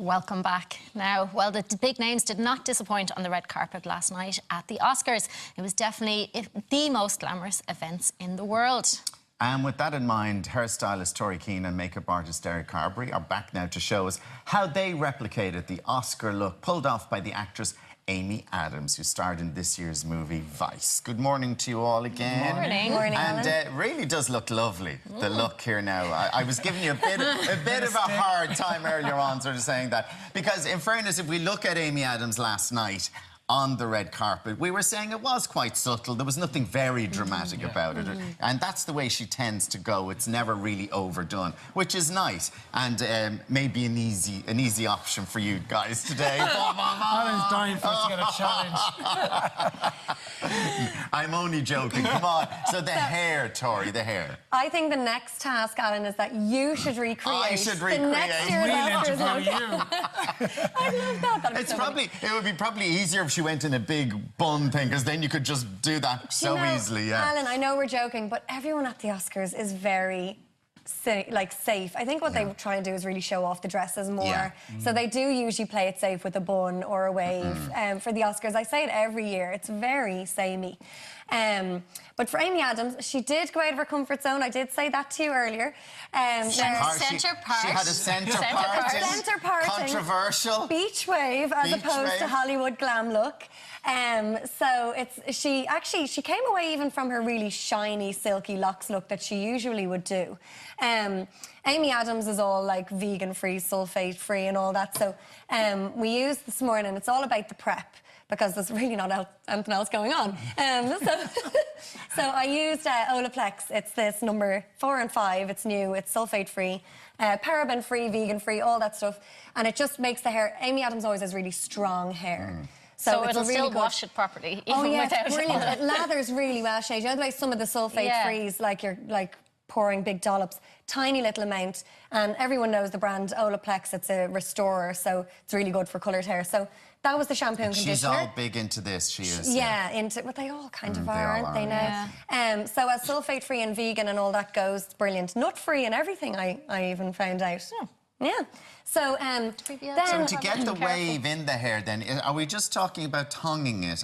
Welcome back. Now, well, the big names did not disappoint on the red carpet last night at the Oscars. It was definitely the most glamorous events in the world. And with that in mind, hairstylist Tori Keane and makeup artist Derek Carberry are back now to show us how they replicated the Oscar look pulled off by the actress Amy Adams, who starred in this year's movie Vice. Good morning to you all again. Morning. Morning, And it really does look lovely, the look here now. I was giving you a bit of a hard time earlier on, sort of saying that. Because in fairness, if we look at Amy Adams last night on the red carpet, we were saying it was quite subtle. There was nothing very dramatic about it. And that's the way she tends to go. It's never really overdone, which is nice. And maybe an easy option for you guys today. Alan's dying for us to get a challenge. I'm only joking, come on. So the hair, Tori, the hair. I think the next task, Alan, is that you should recreate. I should recreate. The next year's Oscars We'll look. interview you. I love that. That'd be It's so probably, funny. it would be probably easier if she went in a big bun thing, because then you could just do that so You know, easily, yeah. Alan, I know we're joking, but everyone at the Oscars is very safe. I think what they try and do is really show off the dresses more. Yeah. So they do usually play it safe with a bun or a wave. For the Oscars, I say it every year. It's very samey. But for Amy Adams, she did go out of her comfort zone. I did say that to you earlier. Centre part. She had a centre Centre part. part. Centre parting. Controversial. Beach wave as Beach opposed to wave. Hollywood glam look. So she came away even from her really shiny, silky locks look that she usually would do. Amy Adams is all like vegan-free, sulfate-free and all that. So we used this morning, it's all about the prep, because there's really not anything else going on. So I used Olaplex. It's this number 4 and 5. It's new. It's sulfate-free, paraben-free, vegan-free, all that stuff. And it just makes the hair... Amy Adams always has really strong hair. So it's it'll really still good. wash it properly, even without It's brilliant. It lathers really well, Sinead. You know the way some of the sulfate-frees, like you're pouring big dollops, tiny little amount. And everyone knows the brand Olaplex. It's a restorer, so it's really good for coloured hair. So that was the shampoo and conditioner. She's all big into this, she is. Yeah, well, they all kind of they are, all aren't they are, now? So as sulfate-free and vegan and all that goes, it's brilliant. Nut-free and everything, I even found out. Yeah. So, then... So to get the wave in the hair, then, are we just talking about tonguing it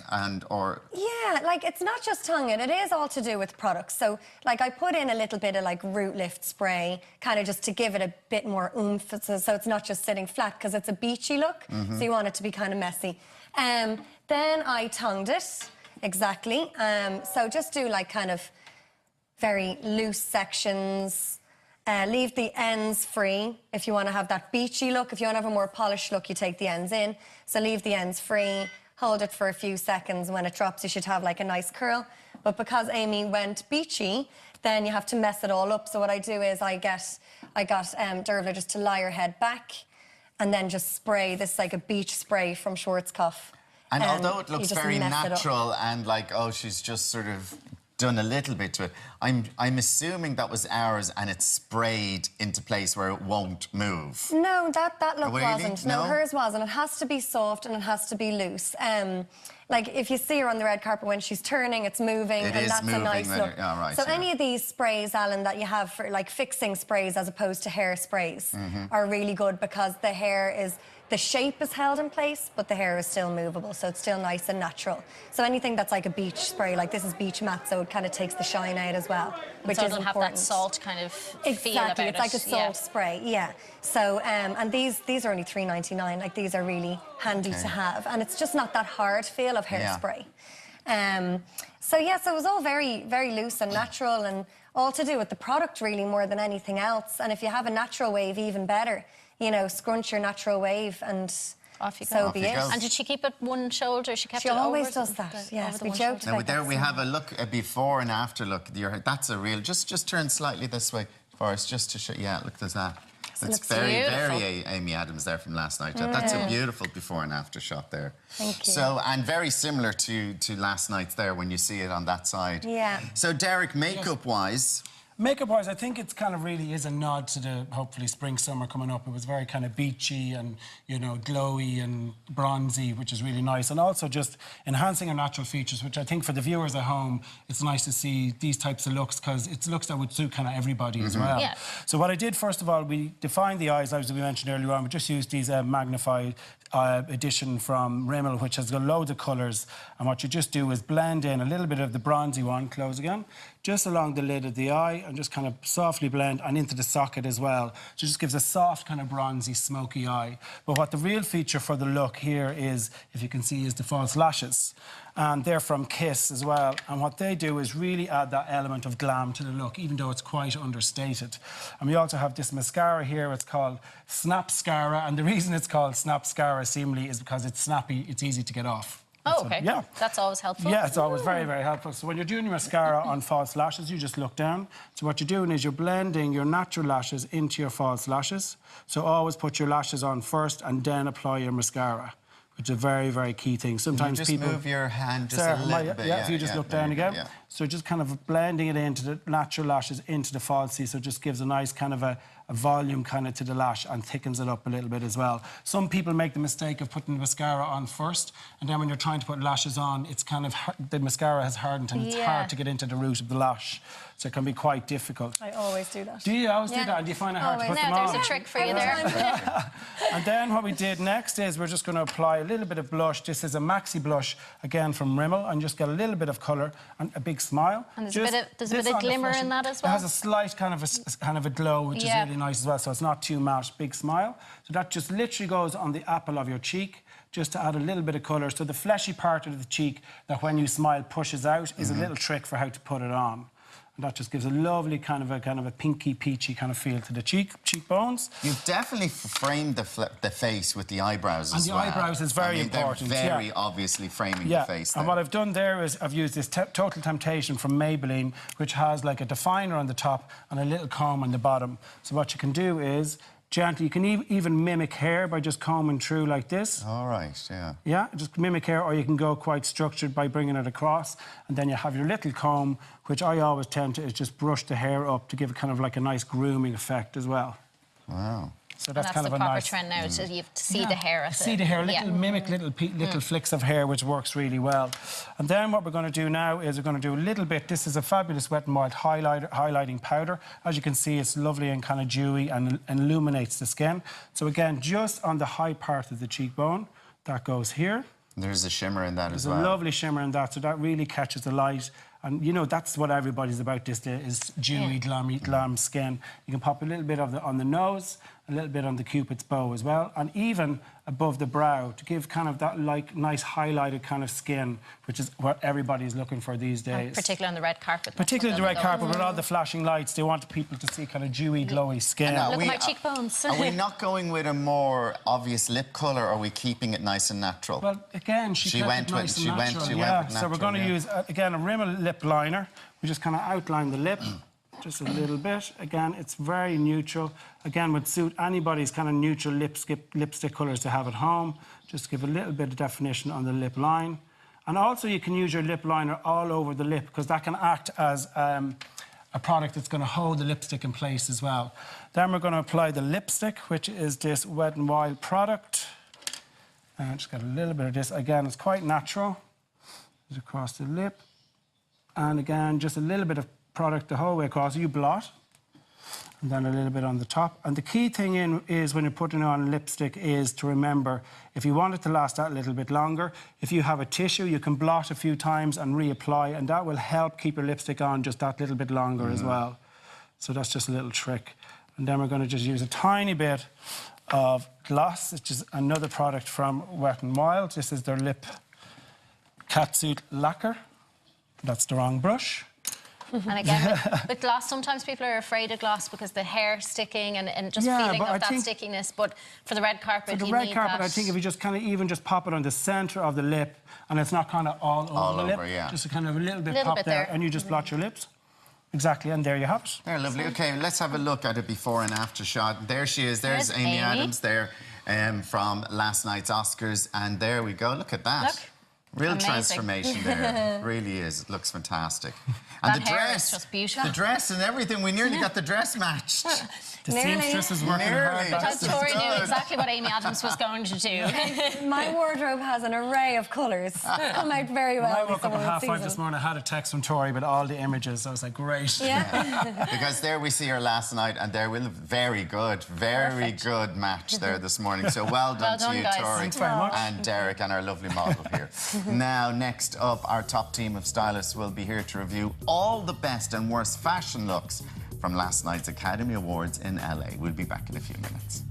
or... Yeah, like, it's not just tonguing. It is all to do with products. So, like, I put in a little bit of, like, root lift spray, kind of just to give it a bit more oomph, so it's not just sitting flat, because it's a beachy look, so you want it to be kind of messy. Then I tongued it, exactly. So just do, like, kind of very loose sections. Leave the ends free if you want to have that beachy look. If you want to have a more polished look, you take the ends in. So leave the ends free, hold it for a few seconds. When it drops, you should have like a nice curl. But because Amy went beachy, then you have to mess it all up. So what I do is I got Dervla just to lie her head back and then just spray. This is like a beach spray from Schwarzkopf. And although it looks very mess it up. natural and like, oh, she's just sort of done a little bit to it, I'm assuming that was ours and it's sprayed into place where it won't move. No, that look Really? wasn't. No, hers wasn't. It has to be soft and it has to be loose. Like, if you see her on the red carpet when she's turning, it's moving, It and is that's moving a nice when look. it- oh, right, so yeah. any of these sprays, Alan, that you have for, like, fixing sprays as opposed to hair sprays are really good, because the hair is... The shape is held in place, but the hair is still movable, so it's still nice and natural. So anything that's like a beach spray, like this is beach matte, so it kind of takes the shine out as well, which so is it'll have important. that salt kind of feel about Exactly, it's it. like a salt spray, yeah. So, and these are only $3.99. Like, these are really handy to have, and it's just not that hard feel of hairspray. So yeah, so it was all very, very loose and natural, and all to do with the product really more than anything else. And if you have a natural wave, even better. You know, scrunch your natural wave and off you go. so Off be you it. go. And did she keep it one shoulder? She kept She it over always does that, over yes, the we one joked shoulder. Now, about there that we so have a look, a before and after look. That's a real... Just turn slightly this way for us, just to show... Yeah, look, there's that. It's looks very, beautiful. very Amy Adams there from last night. That's a beautiful before and after shot there. Thank you. So, and very similar to last night's there when you see it on that side. Yeah. So, Derek, makeup-wise, Makeup-wise, I think it's kind of really is a nod to the, hopefully, spring, summer coming up. It was very kind of beachy and, you know, glowy and bronzy, which is really nice. And also just enhancing our natural features, which I think for the viewers at home, it's nice to see these types of looks because it's looks that would suit kind of everybody as well. Yeah. So what I did, first of all, we defined the eyes, as we mentioned earlier on. We just used these magnified edition from Rimmel, which has got loads of colours. And what you just do is blend in a little bit of the bronzy one, close again, just along the lid of the eye, and just kind of softly blend, and into the socket as well. So it just gives a soft kind of bronzy, smoky eye. But what the real feature for the look here is, if you can see, is the false lashes. And they're from Kiss as well. And what they do is really add that element of glam to the look, even though it's quite understated. And we also have this mascara here. It's called Snapscara. And the reason it's called Snapscara, seemingly, is because it's snappy, it's easy to get off. Oh, okay. Yeah. That's always helpful. Yeah, it's always very, very helpful. So when you're doing your mascara on false lashes, you just look down. So what you're doing is you're blending your natural lashes into your false lashes. So always put your lashes on first and then apply your mascara, which is a very, very key thing. Sometimes just people move your hand just Sarah, a little bit. Yeah, if you just look down again. Yeah. So just kind of blending it into the natural lashes into the falsies, so it just gives a nice kind of a volume kind of to the lash and thickens it up a little bit as well. Some people make the mistake of putting the mascara on first, and then when you're trying to put lashes on, it's kind of the mascara has hardened and it's hard to get into the root of the lash, so it can be quite difficult. I always do that. Do you always do that? And do you find it hard to put them Now, on? there's a trick for you there. And then what we did next is we're just going to apply a little bit of blush. This is a maxi blush, again from Rimmel, and just get a little bit of colour and a big smile. And there's a bit of glimmer in that as well. It has a slight kind of a glow, which is really nice as well. So it's not too matte, big smile. So that just literally goes on the apple of your cheek, just to add a little bit of colour. So the fleshy part of the cheek that when you smile pushes out is a little trick for how to put it on. And that just gives a lovely kind of a pinky, peachy kind of feel to the cheekbones. You've definitely framed the face with the eyebrows as well. And the eyebrows is very important. They're very obviously framing the face there. And what I've done there is I've used this Total Temptation from Maybelline, which has like a definer on the top and a little comb on the bottom. So what you can do is gently, you can even mimic hair by just combing through like this. All right, yeah. Yeah, just mimic hair, or you can go quite structured by bringing it across, and then you have your little comb, which I always tend to is just brush the hair up to give it kind of like a nice grooming effect as well. Wow. So that's kind the of a proper nice trend now, so you have to see the hair. See the hair, mimic little flicks of hair, which works really well. And then what we're going to do now is we're going to do a little bit. This is a fabulous Wet n Wild highlighting powder. As you can see, it's lovely and kind of dewy and illuminates the skin. So again, just on the high part of the cheekbone, that goes here. There's a shimmer in that as well. There's a lovely shimmer in that, so that really catches the light. And, you know, that's what everybody's about this day, is dewy, glam skin. You can pop a little bit of on the nose, a little bit on the Cupid's bow as well, and even above the brow to give kind of that, like, nice highlighted kind of skin, which is what everybody's looking for these days. Particularly on the red carpet. Particularly the red carpet, with all the flashing lights, they want people to see kind of dewy, glowy skin. Look at my cheekbones. Are we not going with a more obvious lip colour, or are we keeping it nice and natural? Well, again, she went with natural. So we're going to use, again, a Rimmel lip liner. We just kind of outline the lip. Just a little bit. Again, it's very neutral. Again, would suit anybody's kind of neutral lipstick colours to have at home. Just give a little bit of definition on the lip line. And also you can use your lip liner all over the lip, because that can act as a product that's going to hold the lipstick in place as well. Then we're going to apply the lipstick, which is this Wet n Wild product. And just got a little bit of this. Again, it's quite natural. Just across the lip. And again, just a little bit of product the whole way across. You blot, and then a little bit on the top. And the key thing is when you're putting on lipstick is to remember, if you want it to last that little bit longer, if you have a tissue, you can blot a few times and reapply, and that will help keep your lipstick on just that little bit longer as well. So that's just a little trick. And then we're going to just use a tiny bit of gloss, which is another product from Wet n Wild. This is their lip catsuit lacquer. That's the wrong brush. And again, with gloss, sometimes people are afraid of gloss because the hair sticking and just feeling of that stickiness. But for the red carpet, for the red carpet, I think if you just kind of even just pop it on the centre of the lip, and it's not kind of all over the lip, just a kind of a little bit pop there, and you just blot your lips. Exactly, and there you have it. They're lovely. OK, let's have a look at a before and after shot. There she is. There's Amy Adams there from last night's Oscars. And there we go. Look at that. Look. Real Amazing. transformation there. It really is. It looks fantastic. And That the hair dress. is just beautiful. The dress and everything. We nearly got the dress matched. The Nearly. seamstress is working Nearly. hard. Because This is Tori knew good. exactly what Amy Adams was going to do. My wardrobe has an array of colours. It's come out very well. When I this woke up at summer 5:30 this morning, I had a text from Tori with all the images. I was like, great. Yeah. Because there we see her last night, and there will very good Perfect. match there this morning. So well done, done, to you, guys. Tori, Thanks very much. and Derek, and our lovely model here. Now, next up, our top team of stylists will be here to review all the best and worst fashion looks from last night's Academy Awards in LA. We'll be back in a few minutes.